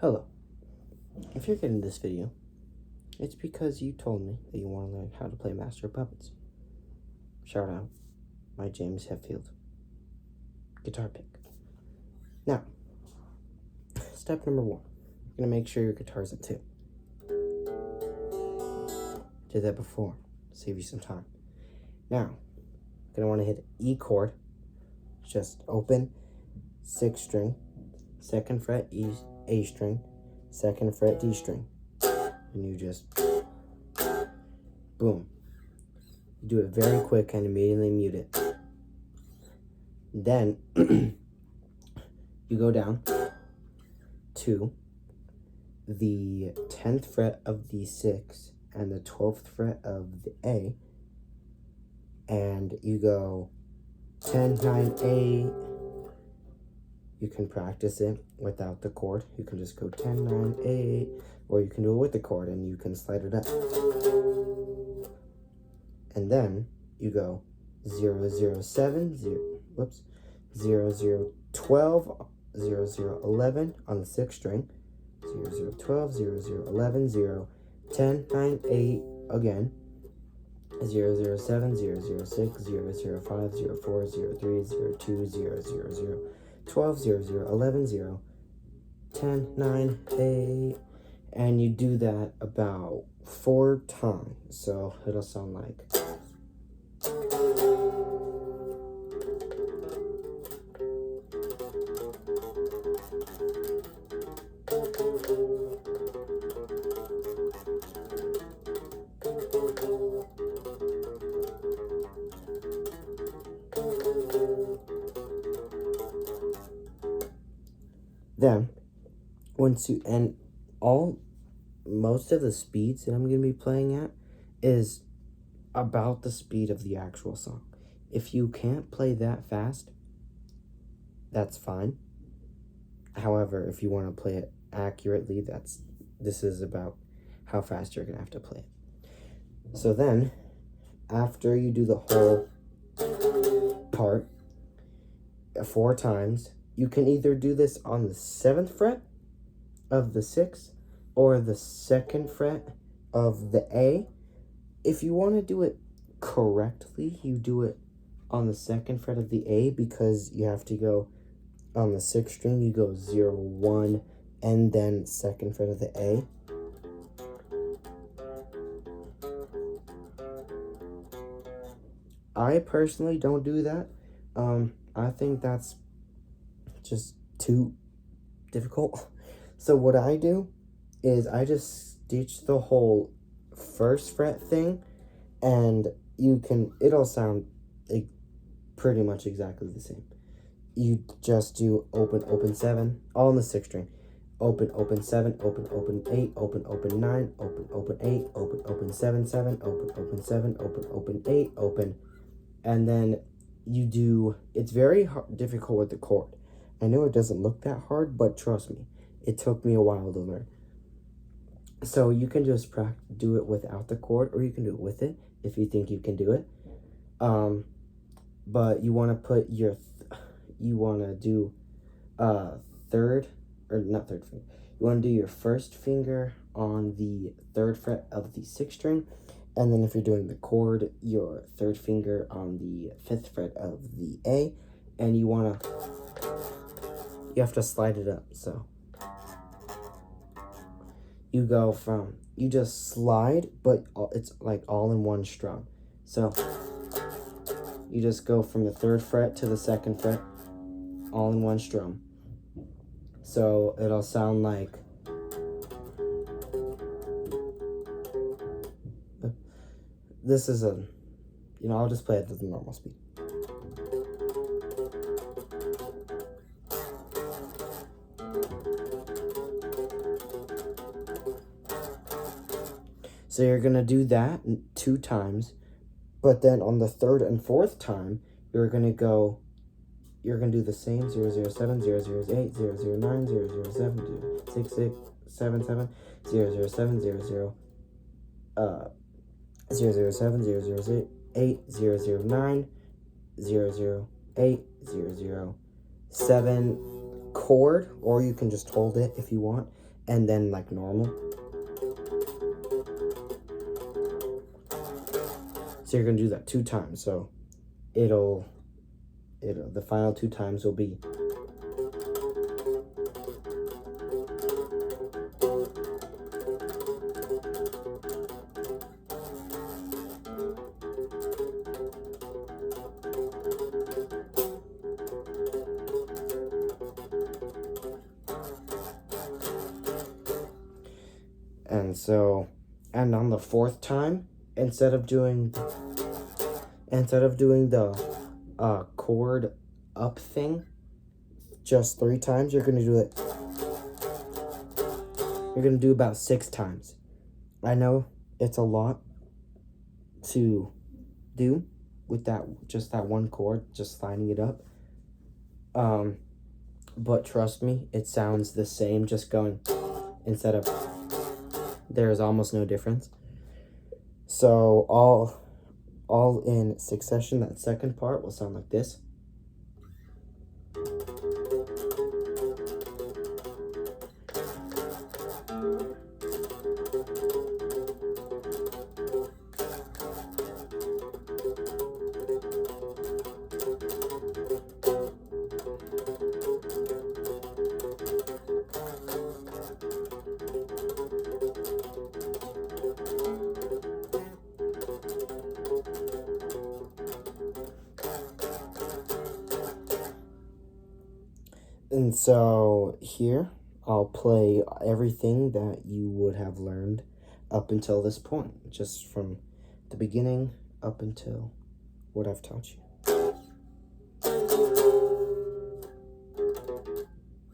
Hello. If you're getting this video, it's because you told me that you want to learn how to play Master of Puppets. Shout out, my James Hetfield guitar pick. Now, step number 1. You're going to make sure your guitar's in tune. Did that before. Save you some time. Now, you're going to want to hit an E chord. Just open 6th string, 2nd fret A string, 2nd fret D string. And you just, boom. You do it very quick and immediately mute it. Then, you go down to the 10th fret of the 6th and the 12th fret of the A. And you go 10, 9, 8. You can practice it without the chord. You can just go 10, 9, 8. Or you can do it with the chord and you can slide it up. And then you go 0, 0, 7, 0, whoops, 0, 0, 12, 0, 0, 11 on the 6th string, 0, 0, 12, 0, 0, 11, 0, 10, 9, 8 again, 0, 0, 7, 0, 0, 6, 0, 0, 5, 0, 4, 0, 3, 0, 2, 0, 0, 0, 12, 0, 0, 11, 0, 10, 9, 8, and you do that about 4 times, so it'll sound like. Then, once you, and most of the speeds that I'm going to be playing at is about the speed of the actual song. If you can't play that fast, that's fine. However, if you want to play it accurately, this is about how fast you're going to have to play it. So then, after you do the whole part 4 times, you can either do this on the 7th fret of the 6th or the 2nd fret of the A. If you want to do it correctly, you do it on the 2nd fret of the A because you have to go on the 6th string, you go 0, 1, and then 2nd fret of the A. I personally don't do that. I think that's just too difficult. So what I do is I just stitch the whole 1st fret thing, and it'll sound pretty much exactly the same. You just do open, open 7, all in the 6th string. Open, open 7, open, open 8, open, open 9, open, open 8, open, open 7, 7, open, open 7, open, open 8, open. And then you do, it's very difficult with the chord. I know it doesn't look that hard, but trust me, it took me a while to learn. So you can just do it without the chord, or you can do it with it if you think you can do it. But you want to put your, you want to do not third finger. You want to do your 1st finger on the 3rd fret of the 6th string. And then if you're doing the chord, your 3rd finger on the 5th fret of the A. And you have to slide it up, so. You go from, you just slide, but it's like all in one strum. So, you just go from the 3rd fret to the 2nd fret, all in one strum. So, it'll sound like. This is I'll just play it at the normal speed. So you're going to do that 2 times, but then on the 3rd and 4th time, you're going to do the same 0, 0, 7, 0, 0, 8, 0, 0, 9, 0, 0, 7, 0, 6, 6, 7, 7, 0, 0, 7, 0, 0, 0, 0, 7, 0, 0, 8, 0, 0, 9, 0, 0, 8, 0, 0, 7 chord, or you can just hold it if you want, and then like normal. So you're gonna do that 2 times. So it'll the final 2 times will be and on the 4th time, instead of doing the chord up thing just 3 times, you're gonna do it. You're gonna do about 6 times. I know it's a lot to do with just that one chord, just lining it up. But trust me, it sounds the same just going instead of. There's almost no difference. So all in succession, that second part will sound like this. And so here, I'll play everything that you would have learned up until this point, just from the beginning up until what I've taught you.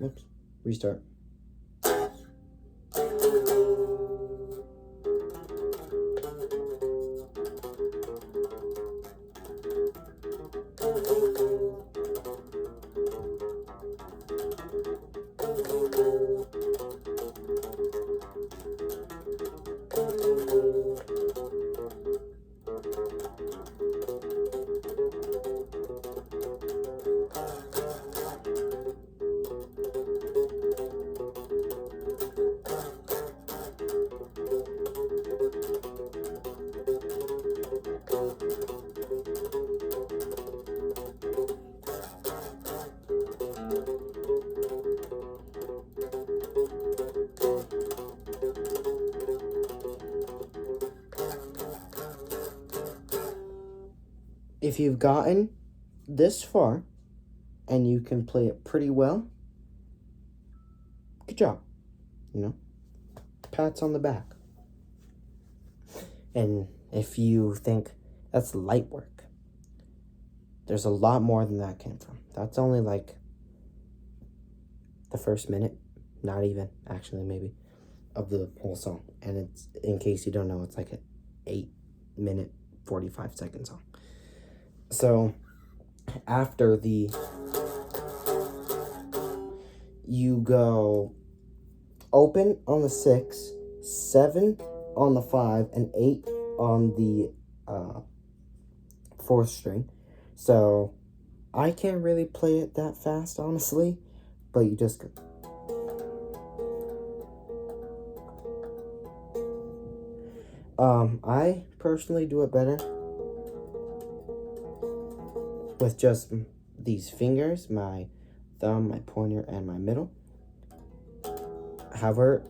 Oops, restart. If you've gotten this far and you can play it pretty well, good job. Pats on the back. And if you think that's light work, there's a lot more than that came from. That's only like the first minute, not even, actually, maybe, of the whole song. And it's, in case you don't know, it's like an 8-minute, 45-second song. So after you go open on the 6, 7 on the 5, and 8 on the 4th string. So I can't really play it that fast, honestly, but you just go. I personally do it better with just these fingers, my thumb, my pointer, and my middle. However,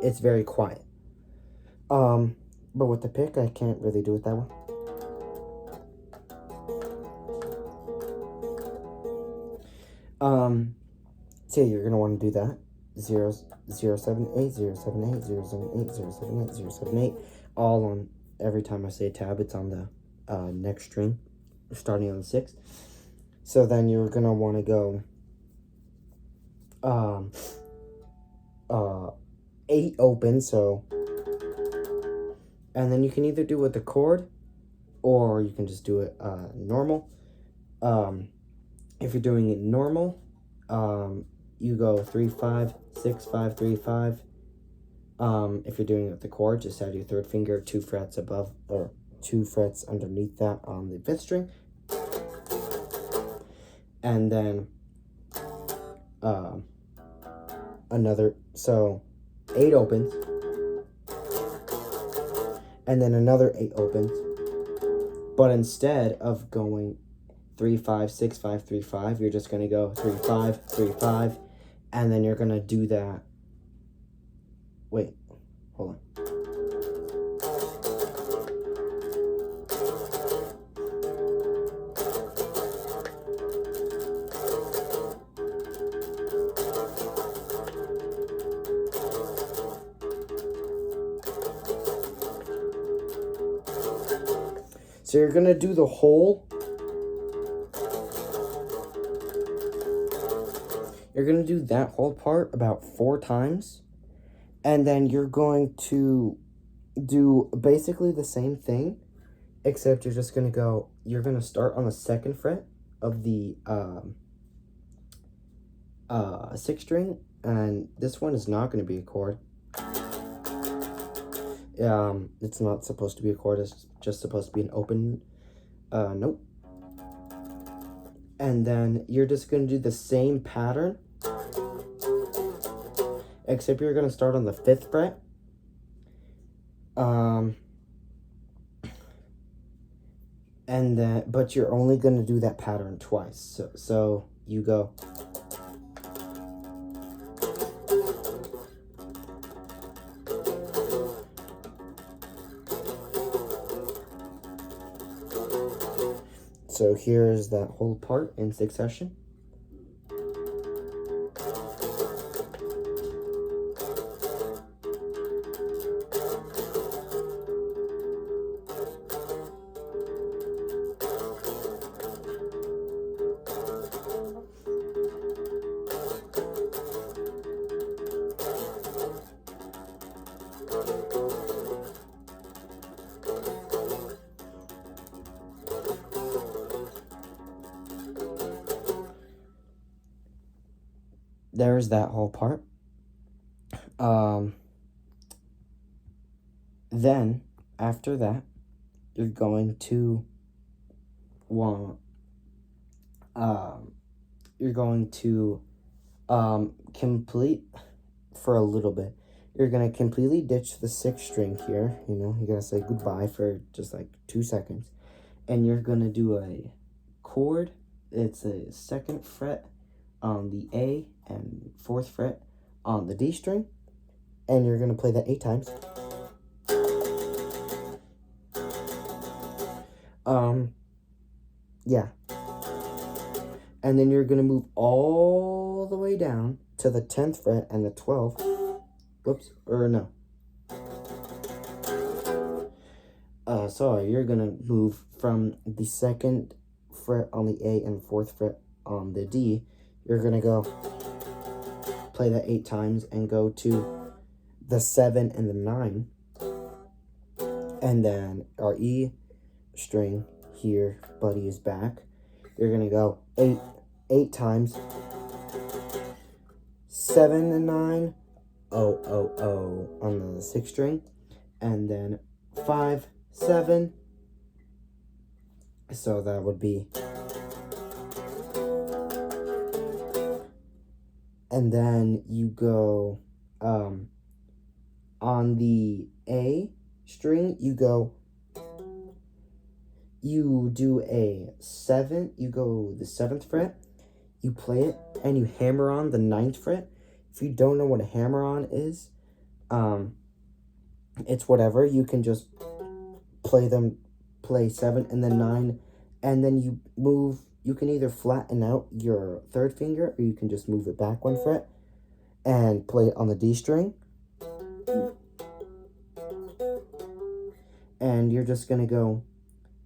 it's very quiet. But with the pick, I can't really do it that well. So you're gonna want to do that. 0, 0, 7, 8, 0, 7, 8, 0, 7, 8, 0, 7, 8, 0, 7, 8. All on, every time I say tab, it's on the next string, starting on the 6th. So then you're gonna want to go 8 open, so, and then you can either do it with the chord or you can just do it normal. If you're doing it normal, you go 3, 5, 6, 5, 3, 5. If you're doing it with the chord, just add your 3rd finger 2 frets above, or 2 frets underneath that on the 5th string. And then another, so 8 opens, and then another 8 opens. But instead of going 3 5 6 5 3 5, you're just gonna go 3 5 3 5, and then you're gonna do that. Wait, hold on. So you're gonna do the whole. You're gonna do that whole part about 4 times, and then you're going to do basically the same thing, except you're just gonna go. You're gonna start on the 2nd fret of the 6th string, and this one is not gonna be a chord. It's not supposed to be a chord. It's just supposed to be an open note. And then you're just going to do the same pattern, except you're going to start on the 5th fret. And then, but you're only going to do that pattern twice. So you go. So here's that whole part in succession. There's that whole part. Then after that, you're going to want you're going to complete for a little bit. You're gonna completely ditch the 6th string here. You know, you gotta say goodbye for just like 2 seconds, and you're gonna do a chord. It's a 2nd fret on the A and 4th fret on the D string, and you're gonna play that 8 times. Yeah. And then you're gonna move all the way down to the 10th fret and the 12th. Whoops, or no. Sorry, you're gonna move from the 2nd fret on the A and 4th fret on the D. You're gonna go play that 8 times and go to the 7 and the 9. And then our E string here, buddy, is back. You're gonna go 8 times. 7 and 9, on the 6th string, and then 5, 7. So that would be, and then you go on the A string. You do a 7. You go the 7th fret. You play it and you hammer on the 9th fret. If you don't know what a hammer on is, it's whatever. You can just play 7 and then 9, and then you move. You can either flatten out your 3rd finger, or you can just move it back 1 fret and play it on the D string. And you're just gonna go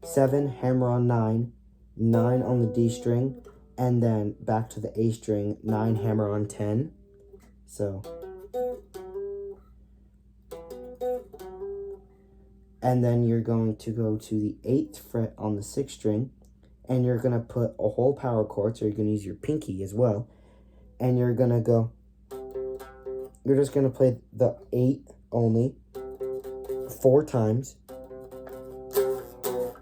7, hammer on 9, 9 on the D string, and then back to the A string, 9, hammer on 10. So, and then you're going to go to the 8th fret on the 6th string, and you're going to put a whole power chord, so you're going to use your pinky as well, and you're just going to play the 8 only 4 times,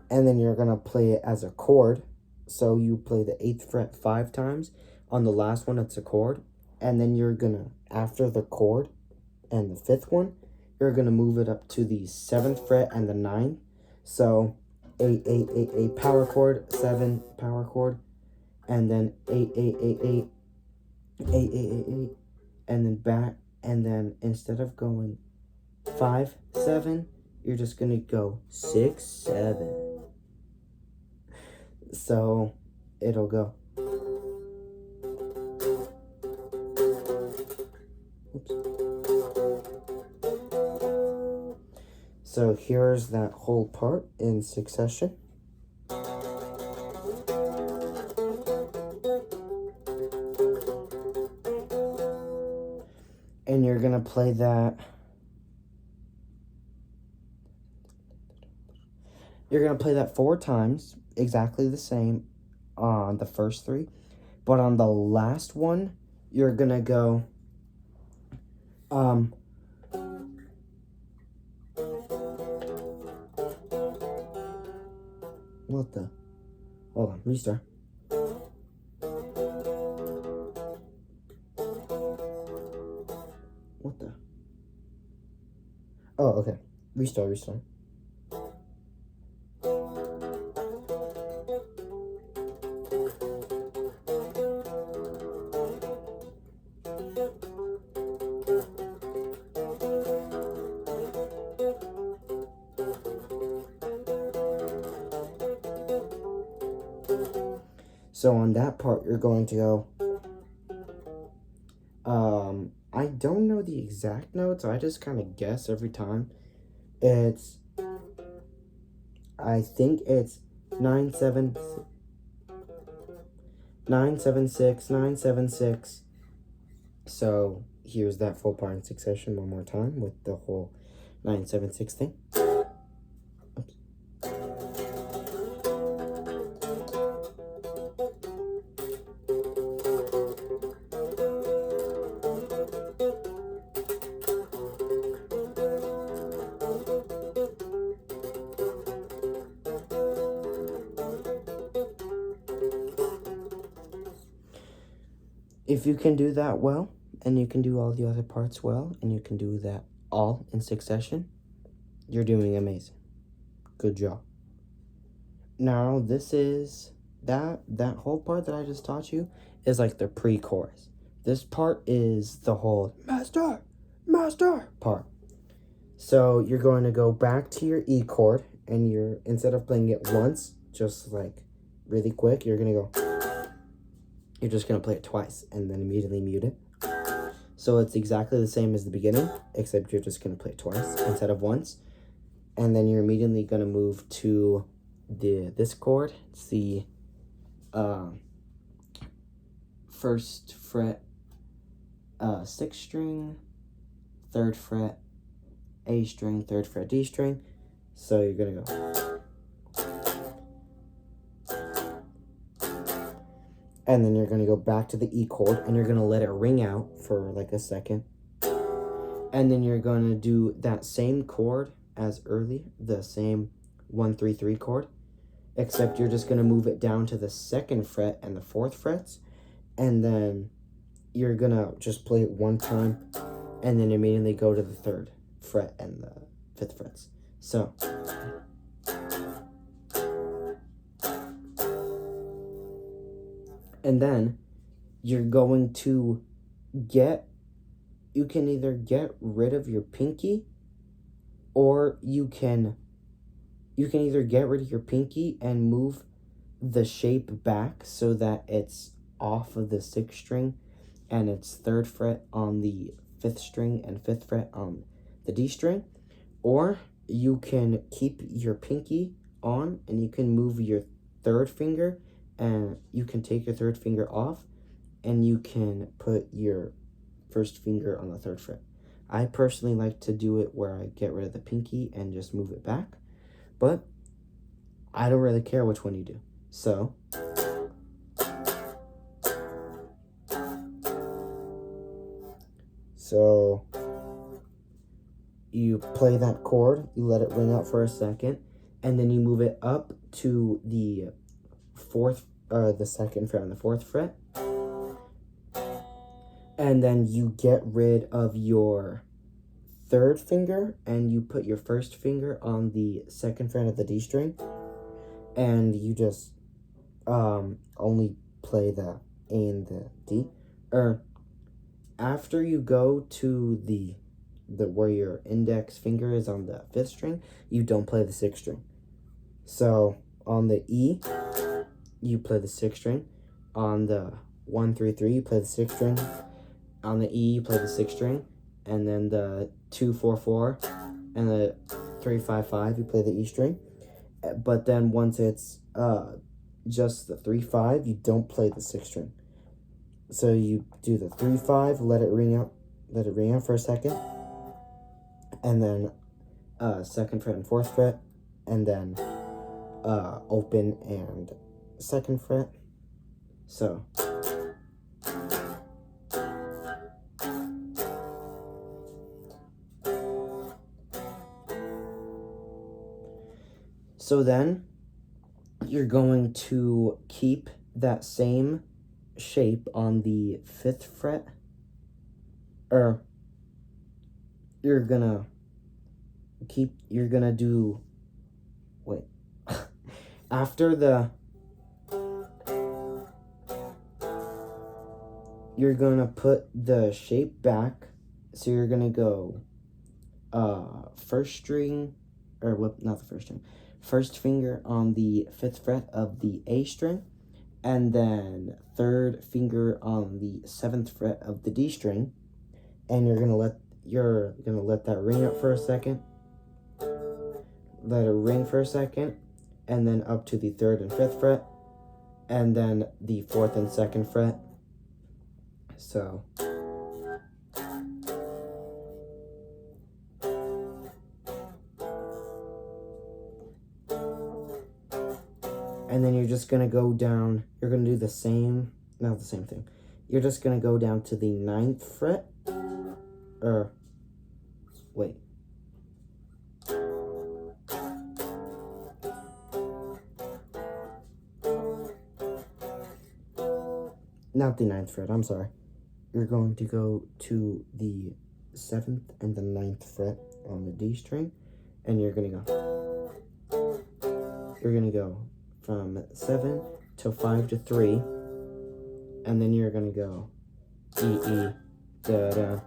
and then you're going to play it as a chord. So you play the 8th fret 5 times. On the last one, it's a chord. and then you're gonna, after the chord and the fifth one, you're gonna move it up to the 7th fret and the 9th. So a power chord, 7 power chord, and then 8, and then back, and then instead of going 5, 7, you're just gonna go 6, 7. So it'll go. Oops. So here's that whole part in succession. And you're gonna play that. You're gonna play that 4 times, exactly the same on the first 3. But on the last one, you're gonna go what the? Hold on, restart. What the? Oh, okay. Restart. So on that part, you're going to go, I don't know the exact notes. I just kind of guess every time. I think it's 9, 7, 9, 7, 6, 9, 7, 6. So here's that full part in succession one more time with the whole 9, 7, 6 thing. Oops. If you can do that well, and you can do all the other parts well, and you can do that all in succession, you're doing amazing. Good job. Now, this is that whole part that I just taught you is like the pre-chorus. This part is the whole master part. So you're going to go back to your E chord, and instead of playing it once, just like really quick, you're just gonna play it twice and then immediately mute it. So it's exactly the same as the beginning, except you're just gonna play it twice instead of once. And then you're immediately gonna move to this chord. It's the 1st fret, 6th string, 3rd fret, A string, 3rd fret, D string. So you're gonna go. And then you're going to go back to the E chord, and you're going to let it ring out for like a second. And then you're going to do that same chord as earlier, the same 1, 3, 3 chord, except you're just going to move it down to the 2nd fret and the 4th frets. And then you're going to just play it one time, and then immediately go to the 3rd fret and the 5th frets. So and then you're going to you can either get rid of your pinky, or you can either get rid of your pinky and move the shape back so that it's off of the 6th string and it's 3rd fret on the 5th string and 5th fret on the D string. Or you can keep your pinky on, and you can move your 3rd finger, and you can take your 3rd finger off, and you can put your 1st finger on the 3rd fret. I personally like to do it where I get rid of the pinky and just move it back, but I don't really care which one you do. So you play that chord, you let it ring out for a second, and then you move it up to the 4th, the 2nd fret on the 4th fret. and then you get rid of your third finger and you put your first finger on the second fret of the D string, and you just only play the A and the D. Or after you go to the where your index finger is on the fifth string, you don't play the sixth string. So on the E, you play the sixth string. On the 1 3 3, you play the sixth string. On the E, you play the sixth string, and then the 2 4 4 and the 3 5 5, you play the E string. But then once it's just the 3 5, you don't play the sixth string. So you do the 3 5, let it ring out for a second, and then second fret and fourth fret, and then open and second fret. So then you're going to keep that same shape on the fifth fret, or you're gonna do, wait, after the, you're gonna put the shape back, so you're gonna go first string, or not the first string, first finger on the fifth fret of the A string, and then third finger on the seventh fret of the D string, and you're gonna let that ring up for a second. Let it ring for a second, and then up to the third and fifth fret, and then the fourth and second fret. So and then you're just gonna go down, you're gonna do the same, not the same thing. You're just gonna go down to the ninth fret, or wait. Not the ninth fret, I'm sorry. You're going to go to the seventh and the ninth fret on the D string, and you're gonna go from 7 to 5 to 3, and then you're gonna go E, E, da, da,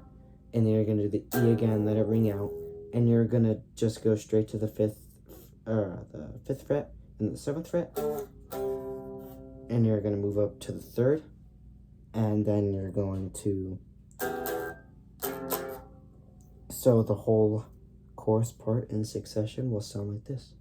and then you're gonna do the E again, let it ring out, and you're gonna just go straight to the fifth fret and the seventh fret, and you're gonna move up to the third, and then you're going to, so the whole chorus part in succession will sound like this.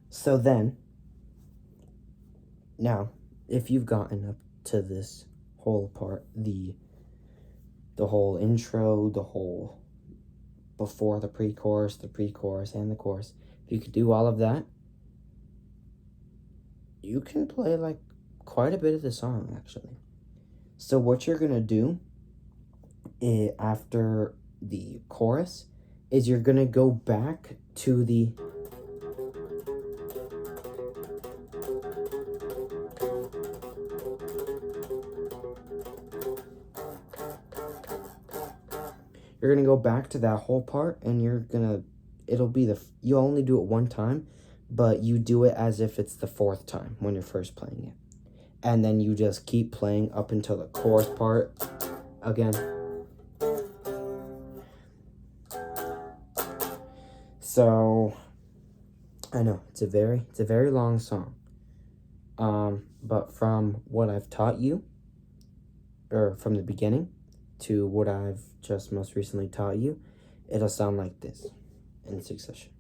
So then, now, if you've gotten up to this whole part, the whole intro, the whole before the pre-chorus, and the chorus, if you could do all of that, you can play like quite a bit of the song, actually. So what you're gonna do after the chorus is you're gonna go back to the that whole part, and you'll only do it one time, but you do it as if it's the fourth time when you're first playing it. And then you just keep playing up until the chorus part again. So I know it's a very long song. But from what I've taught you, or from the beginning to what I've just most recently taught you, it'll sound like this in succession.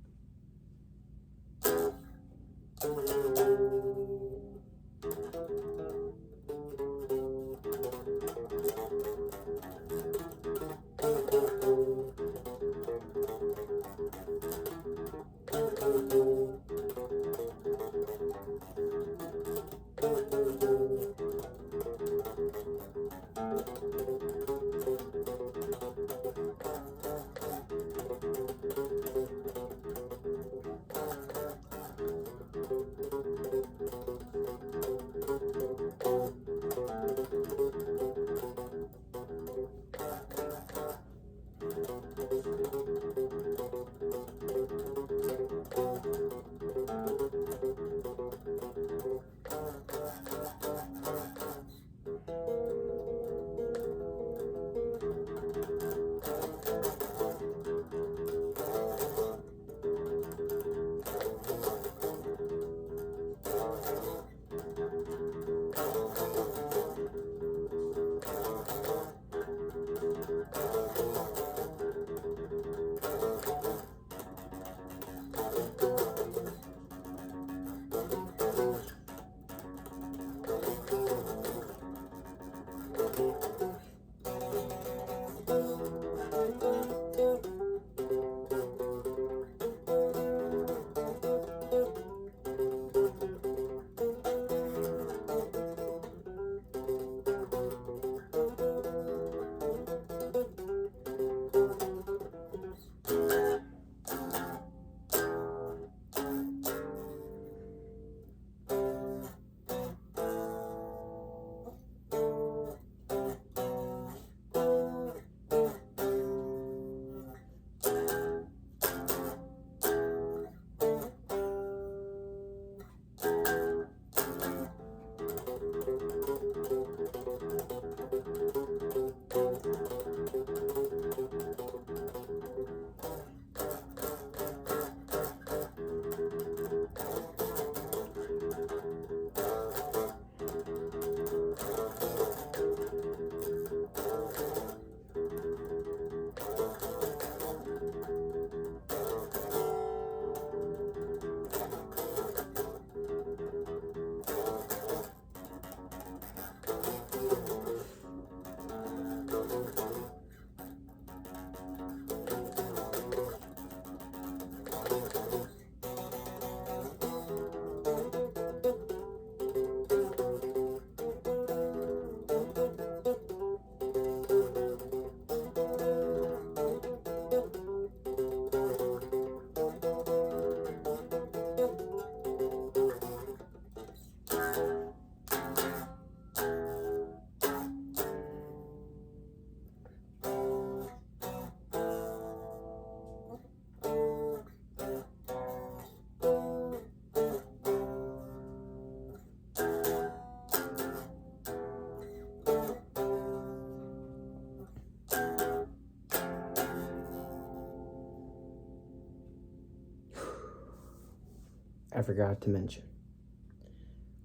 I forgot to mention.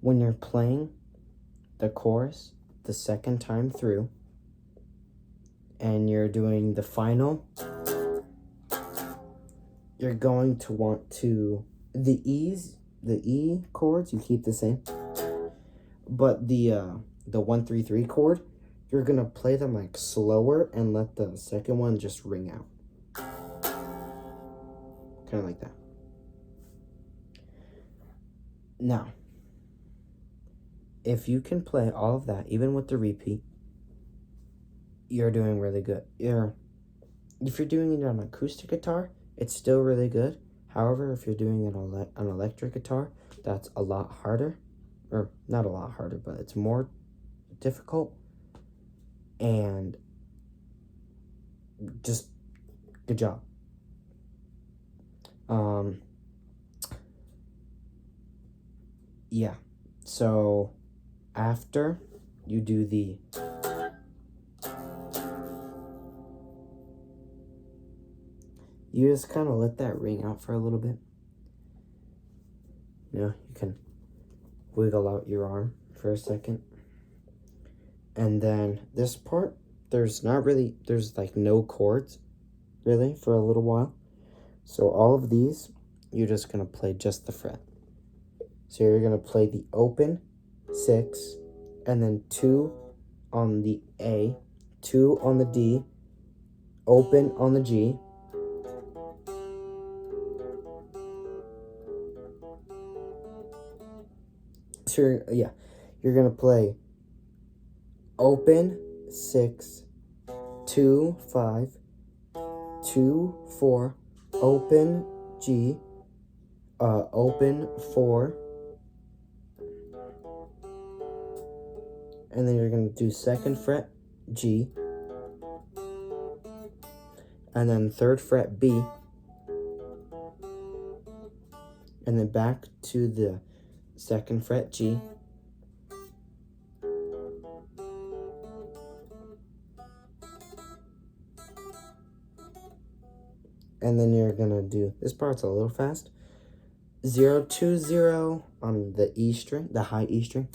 When you're playing the chorus the second time through, and you're doing the final, you're going to want to, the E chords, you keep the same. But the 1, 3, 3 chord, you're gonna play them like slower and let the second one just ring out. Kind of like that. Now, if you can play all of that, even with the repeat, you're doing really good. If you're doing it on an acoustic guitar, it's still really good. However, if you're doing it on an electric guitar, that's a lot harder. Or not a lot harder, but it's more difficult. And just good job. Yeah. So after you do you just kind of let that ring out for a little bit. You can wiggle out your arm for a second. And then this part, there's like no chords really for a little while. So all of these, you're just going to play just the fret. So you're going to play the open 6, and then 2 on the A, 2 on the D, open on the G, so you're going to play open 6, 2, 5, 2, 4, open G, open 4, and then you're going to do 2nd fret G, and then 3rd fret B, and then back to the 2nd fret G, and then you're gonna do, this part's a little fast, 0, 2, 0 on the E string, the high E string,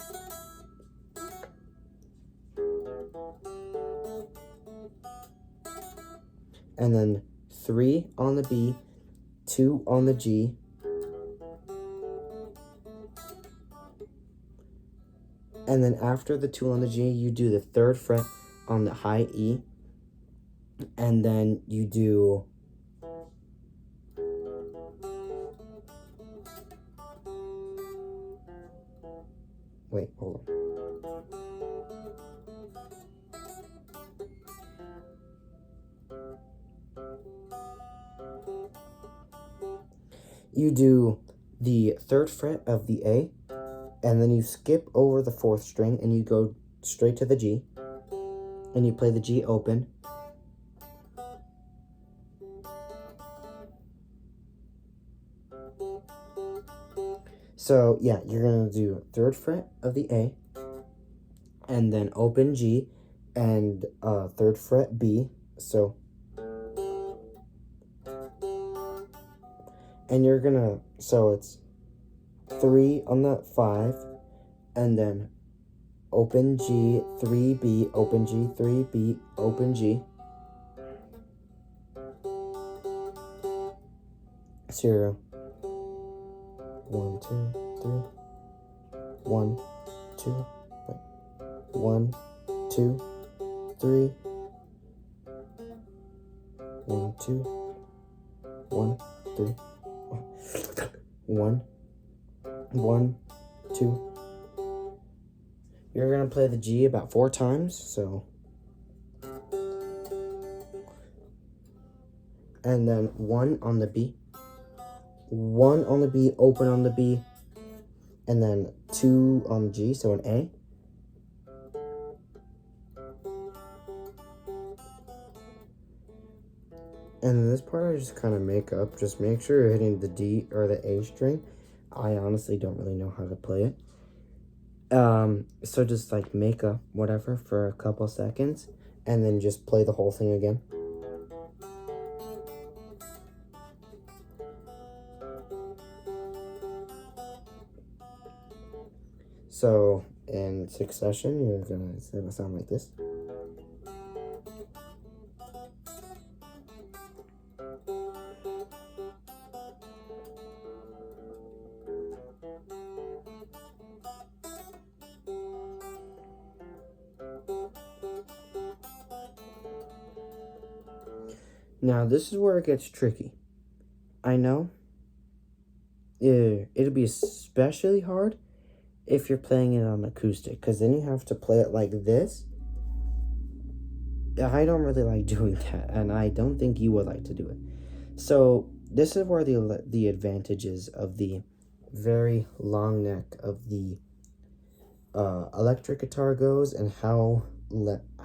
and then 3 on the B, 2 on the G, and then after the 2 on the G, you do the 3rd fret on the high E, and then you do wait, hold on. You do the 3rd fret of the A, and then you skip over the 4th string, and you go straight to the G, and you play the G open, so yeah, you're gonna do 3rd fret of the A, and then open G, and 3rd fret B, so, and you're gonna, so it's 3 on the 5, and then open G, 3 B, open G, 3 B, open G, 0, 1, 2, 3, 1, 2, 1, 2, 3, 1, 2, 1, 3, 1, 1, 2. You're gonna play the G about 4 times, so, and then 1 on the B, 1 on the B, open on the B, and then 2 on the G, so an A, and then this part I just kind of make up. Just make sure you're hitting the D or the A string. I honestly don't really know how to play it. So just like make up whatever for a couple seconds, and then just play the whole thing again. So in succession, it'll sound like this. Now this is where it gets tricky. I know it'll be especially hard if you're playing it on acoustic, because then you have to play it like this. I don't really like doing that, and I don't think you would like to do it. So this is where the advantages of the very long neck of the electric guitar goes, and how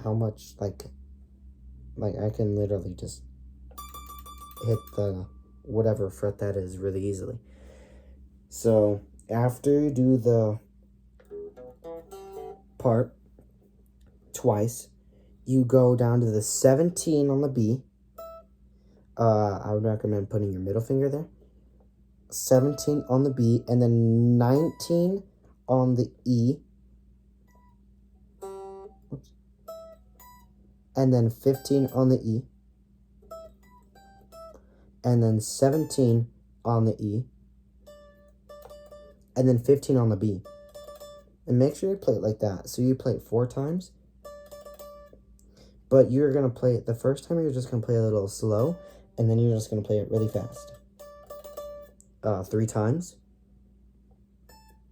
much like I can literally just hit the whatever fret that is really easily. So after you do the part twice, you go down to the 17 on the B. I would recommend putting your middle finger there. 17 on the B, and then 19 on the E. Oops. And then 15 on the E. And then 17 on the E. And then 15 on the B. And make sure you play it like that. So you play it 4 times. But you're going to play it, the first time you're just going to play a little slow. And then you're just going to play it really fast. 3 times.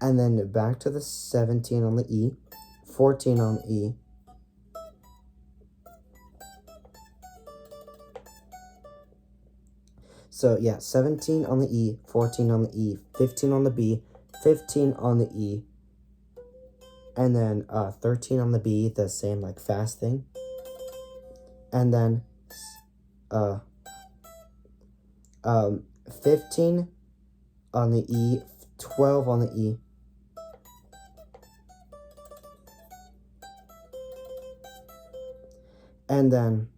And then back to the 17 on the E. 14 on the E. So yeah, 17 on the E, 14 on the E, 15 on the B, 15 on the E, and then 13 on the B, the same like fast thing. And then 15 on the E, 12 on the E. And then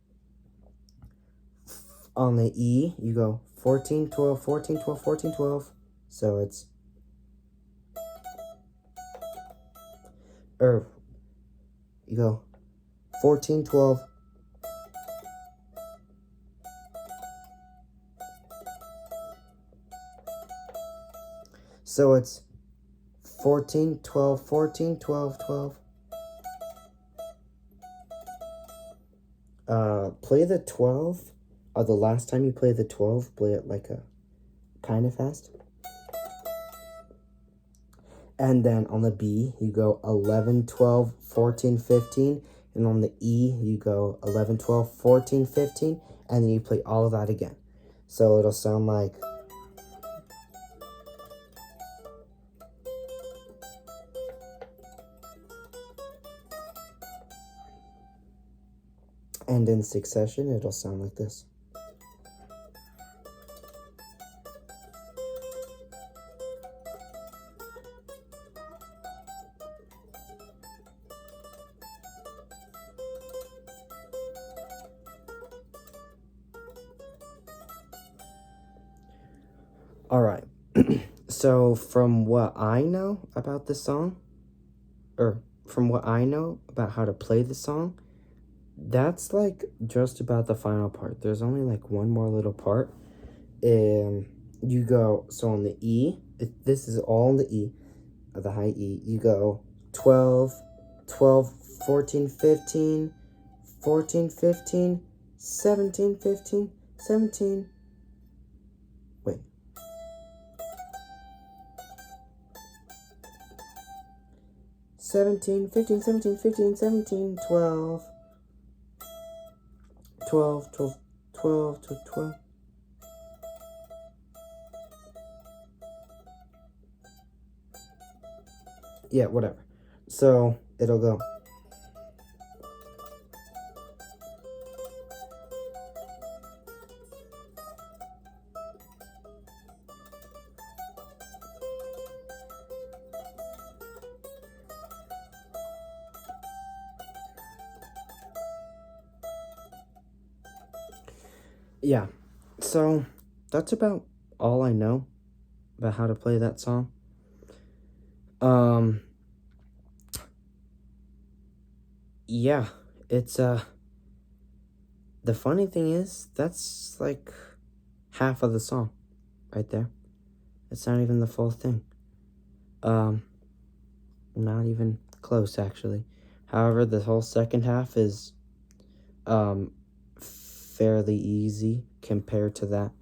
on the E, you go 14, 12, 14, 12, 14, 12. So it's, you go 14, 12. So it's 14, 12, 14, 12, 12. Play the 12. The last time you play the 12, play it like a kind of fast. And then on the B, you go 11, 12, 14, 15. And on the E, you go 11, 12, 14, 15. And then you play all of that again. So it'll sound like... And in succession, it'll sound like this. All right. So from what I know about this song, or from what I know about how to play the song, that's like just about the final part. There's only like one more little part. You go, so on the E, this is all on the E, the high E, you go 12, 12, 14, 15, 14, 15, 17, 15, 17, wait. 17, 15, 17, 15, 17, 12, 12, 12, 12, 12, 12. Yeah, whatever. So it'll go. Yeah, so that's about all I know about how to play that song. yeah, it's the funny thing is that's like half of the song right there. It's not even the full thing. Um, not even close actually. However, the whole second half is um fairly easy compared to that.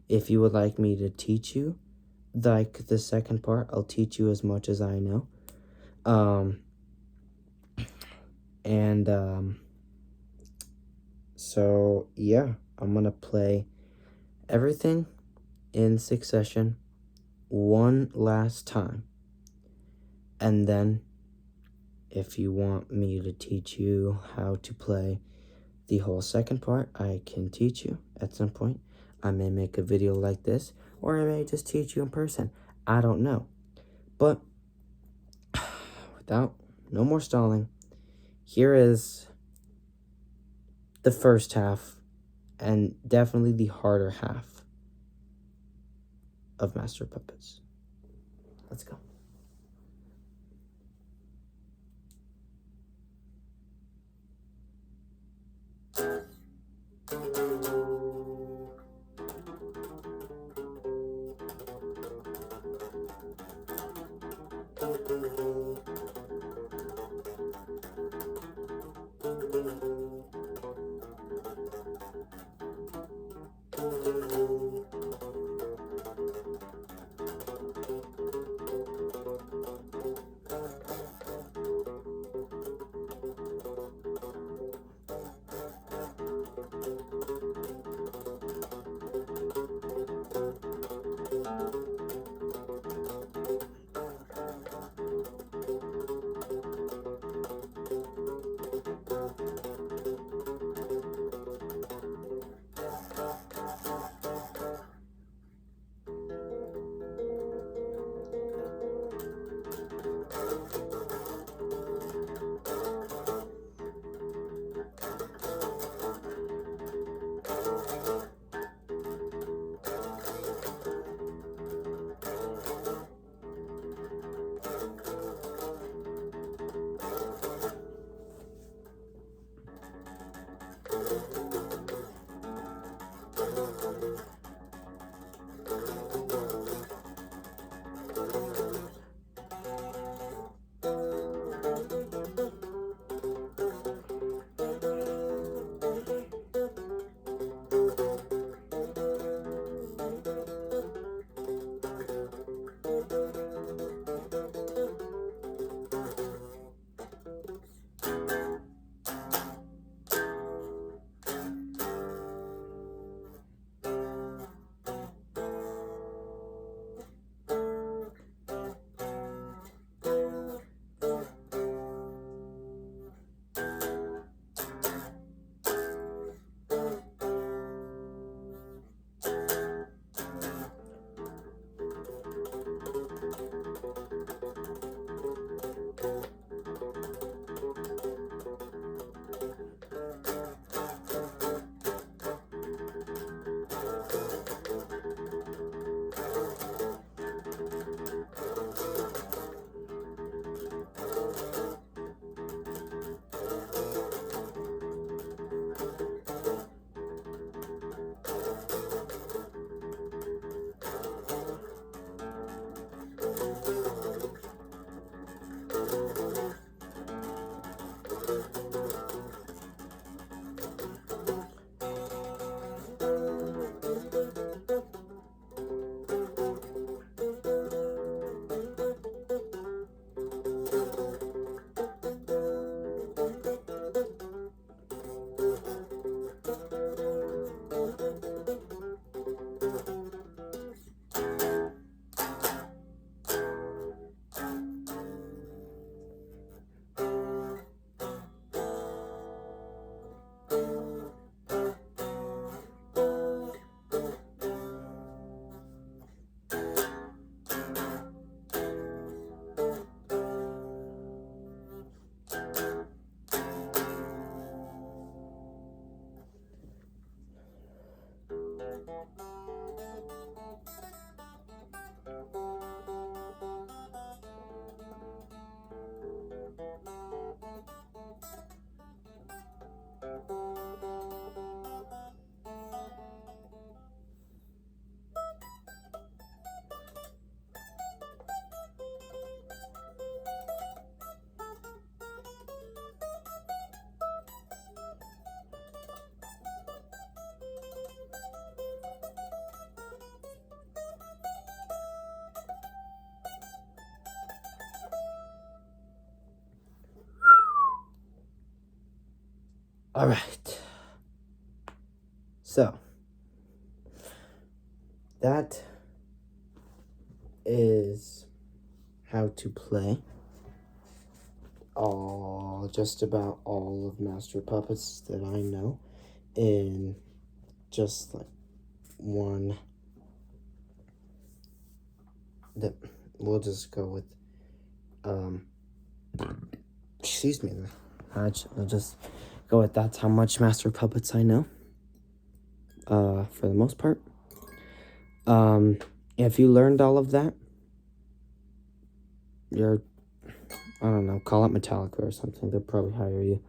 If you would like me to teach you like the second part, I'll teach you as much as I know. Um and so yeah, I'm gonna play everything in succession one last time. And then if you want me to teach you how to play the whole second part, I can teach you at some point. I may make a video like this, or I may just teach you in person. I don't know. But without no more stalling, here is the first half, and definitely the harder half of Master Puppets. Let's go. All right. So, that is how to play just about all of Master Puppets that I know in just like one. That we'll just go with. Excuse me. I'll just go with that's how much Master Puppets I know. For the most part. If you learned all of that, you're, I don't know, call it Metallica or something. They'll probably hire you.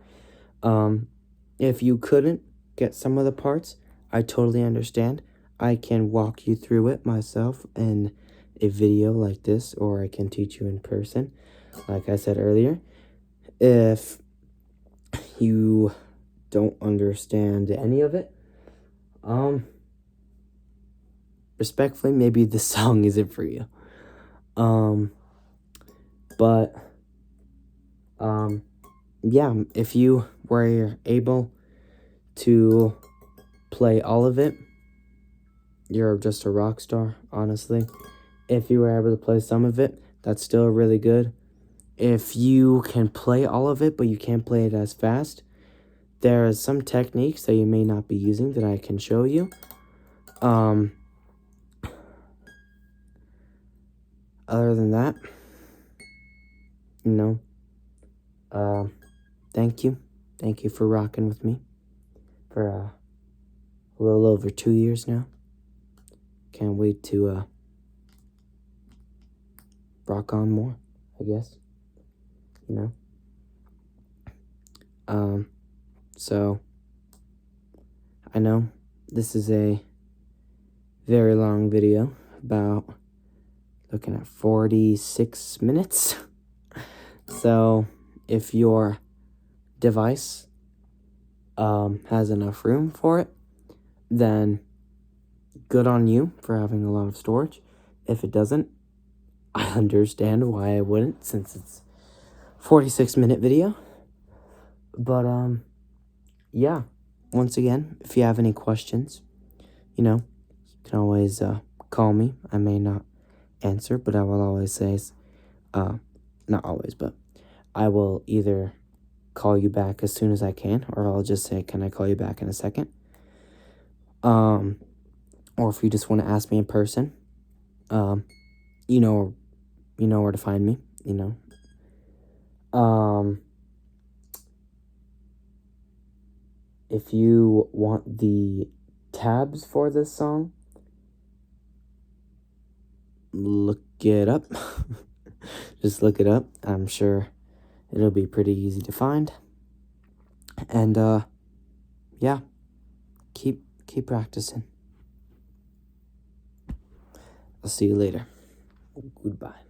If you couldn't get some of the parts, I totally understand. I can walk you through it myself in a video like this, or I can teach you in person, like I said earlier. If you don't understand any of it, respectfully, maybe this song isn't for you. Yeah, if you were able to play all of it, you're just a rock star, honestly. If you were able to play some of it, that's still really good. If you can play all of it, but you can't play it as fast, there are some techniques that you may not be using that I can show you. Other than that, thank you. Thank you for rocking with me for a little over 2 years now. Can't wait to rock on more, I guess. So I know this is a very long video, about looking at 46 minutes. So if your device has enough room for it, then good on you for having a lot of storage. If it doesn't, I understand why I wouldn't, since it's 46-minute video. But yeah, once again, if you have any questions, you can always call me. I may not answer, but I will always say, not always, but I will either call you back as soon as I can, or I'll just say, can I call you back in a second? Or if you just want to ask me in person, you know where to find me, If you want the tabs for this song, look it up. Just look it up. I'm sure it'll be pretty easy to find. And yeah, keep practicing. I'll see you later. Goodbye.